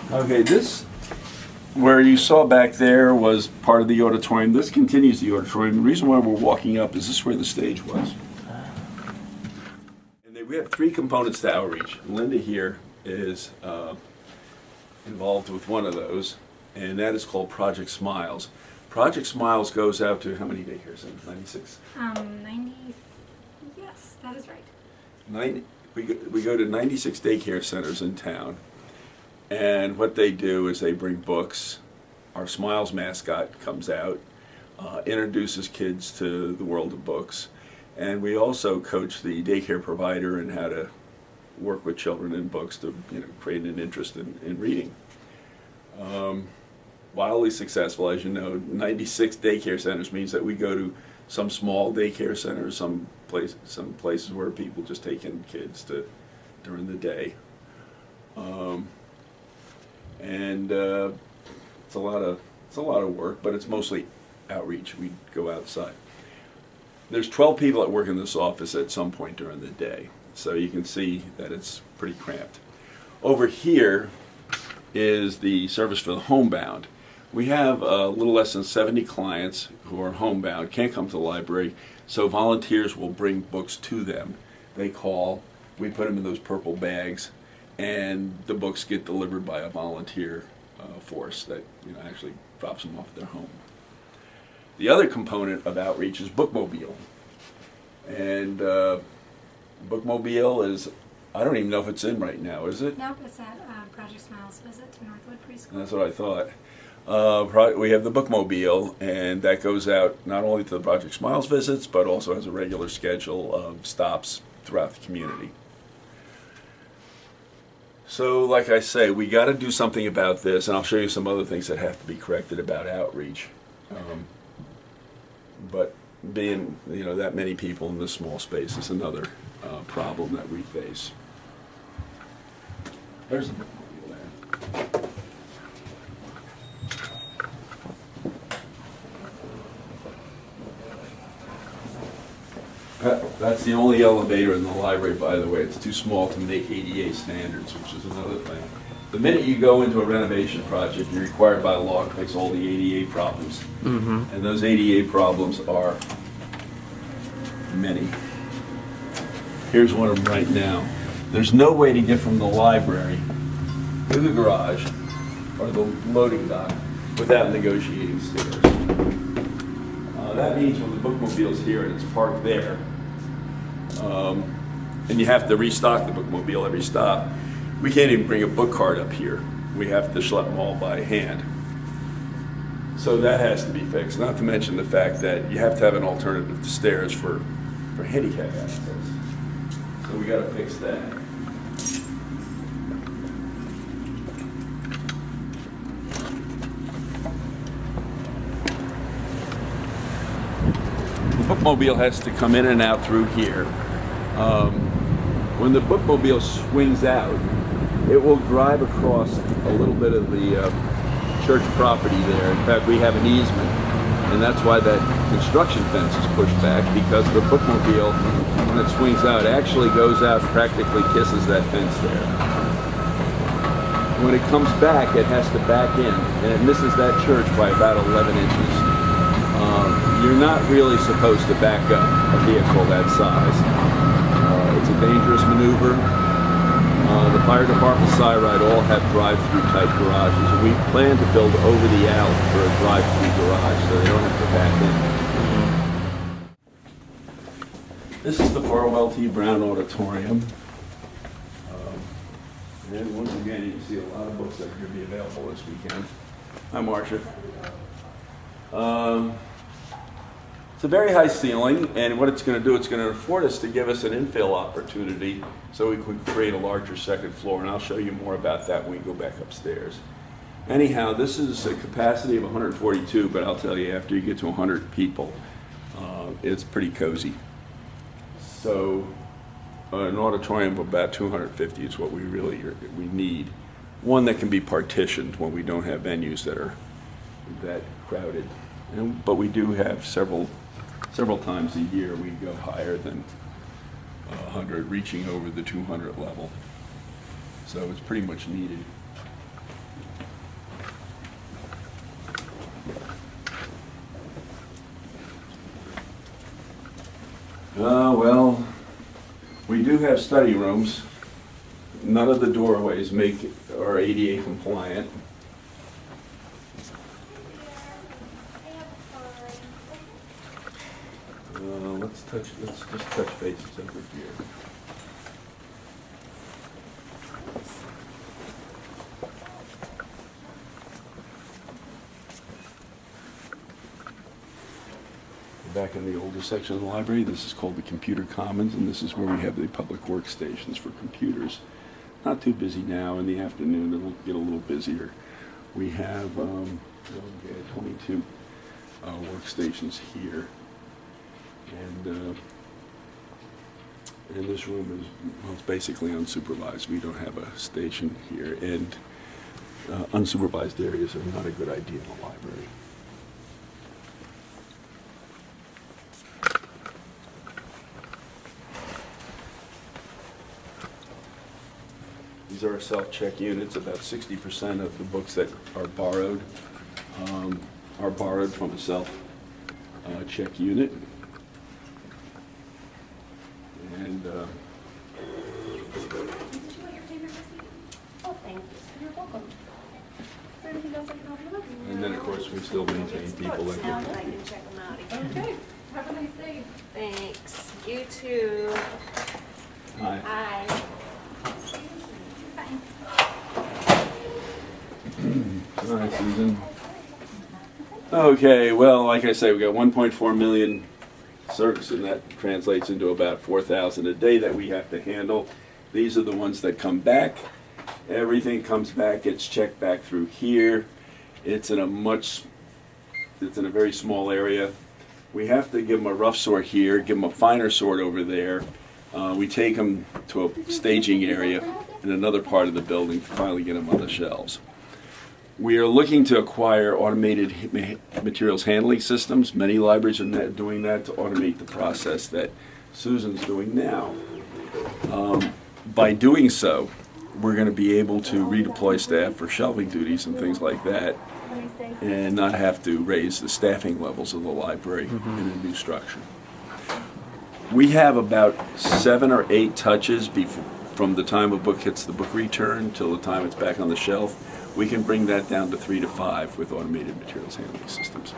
Okay, this, where you saw back there was part of the auditorium. This continues the auditorium. The reason why we're walking up is this is where the stage was. And then we have three components to outreach. Linda here is involved with one of those, and that is called Project Smiles. Project Smiles goes out to how many daycare centers? 96? 90, yes, that is right. We go to 96 daycare centers in town. And what they do is they bring books. Our Smiles mascot comes out, introduces kids to the world of books. And we also coach the daycare provider in how to work with children in books to create an interest in reading. Wildly successful, as you know. 96 daycare centers means that we go to some small daycare centers, some places where people just take in kids during the day. And it's a lot of work, but it's mostly outreach. We go outside. There's 12 people that work in this office at some point during the day, so you can see that it's pretty cramped. Over here is the service for the homebound. We have a little less than 70 clients who are homebound, can't come to the library, so volunteers will bring books to them. They call, we put them in those purple bags, and the books get delivered by a volunteer force that actually drops them off at their home. The other component of outreach is Bookmobile. And Bookmobile is, I don't even know if it's in right now, is it? Nope, it's at Project Smiles visit to Northwood Preschool. That's what I thought. We have the Bookmobile, and that goes out not only to the Project Smiles visits, but also has a regular schedule of stops throughout the community. So, like I say, we got to do something about this, and I'll show you some other things that have to be corrected about outreach. But being, that many people in this small space is another problem that we face. There's the Bookmobile there. That's the only elevator in the library, by the way. It's too small to make ADA standards, which is another thing. The minute you go into a renovation project, you're required by law to fix all the ADA problems. Mm-hmm. And those ADA problems are many. Here's one of them right now. There's no way to get from the library to the garage or the loading dock without negotiating stairs. That means when the Bookmobile's here and it's parked there, and you have to restock the Bookmobile every stop, we can't even bring a book cart up here. We have to schlep them all by hand. So that has to be fixed, not to mention the fact that you have to have an alternative to stairs for handicap access. So we got to fix that. The Bookmobile has to come in and out through here. When the Bookmobile swings out, it will drive across a little bit of the church property there. In fact, we have an easement, and that's why that construction fence is pushed back, because the Bookmobile, when it swings out, actually goes out, practically kisses that fence there. When it comes back, it has to back in, and it misses that church by about 11 inches. You're not really supposed to back up a vehicle that size. It's a dangerous maneuver. The fire department, Cyride, all have drive-through type garages. And we plan to build over the alley for a drive-through garage so they don't have to back in. This is the Farwell T. Brown Auditorium. And once again, you can see a lot of books that are going to be available this weekend. Hi, Marcia. It's a very high ceiling, and what it's going to do, it's going to afford us to give us an infill opportunity so we could create a larger second floor, and I'll show you more about that when we go back upstairs. Anyhow, this is a capacity of 142, but I'll tell you, after you get to 100 people, it's pretty cozy. So an auditorium of about 250 is what we need. One that can be partitioned when we don't have venues that are that crowded. But we do have several times a year we go higher than 100, reaching over the 200 level. So it's pretty much needed. Well, we do have study rooms. None of the doorways are ADA compliant. Let's just touch bases over here. Back in the older section of the library, this is called the Computer Commons, and this is where we have the public workstations for computers. Not too busy now. In the afternoon, it'll get a little busier. We have 22 workstations here, and this room is, well, it's basically unsupervised. We don't have a station here, and unsupervised areas are not a good idea in the library. These are our self-check units. About 60% of the books that are borrowed from a self-check unit. And Did you want your favorite receipt? Oh, thank you. You're welcome. Is there anything else I can help you with? then, of course, we still maintain people that Now get that I can check them out again. Okay, have a nice day. Thanks. You too. Hi. Bye. Hi, Susan. Okay, well, like I say, we got 1.4 million circs, and that translates into about 4,000 a day that we have to handle. These are the ones that come back. Everything comes back, gets checked back through here. It's in a very small area. We have to give them a rough sort here, give them a finer sort over there. We take them to a staging area in another part of the building to finally get them on the shelves. We are looking to acquire automated materials handling systems. Many libraries are doing that to automate the process that Susan's doing now. By doing so, we're going to be able to redeploy staff for shelving duties and things like that, and not have to raise the staffing levels of the library in a new structure. We have about 7 or 8 touches from the time a book hits the book return till the time it's back on the shelf. We can bring that down to 3 to 5 with automated materials handling systems.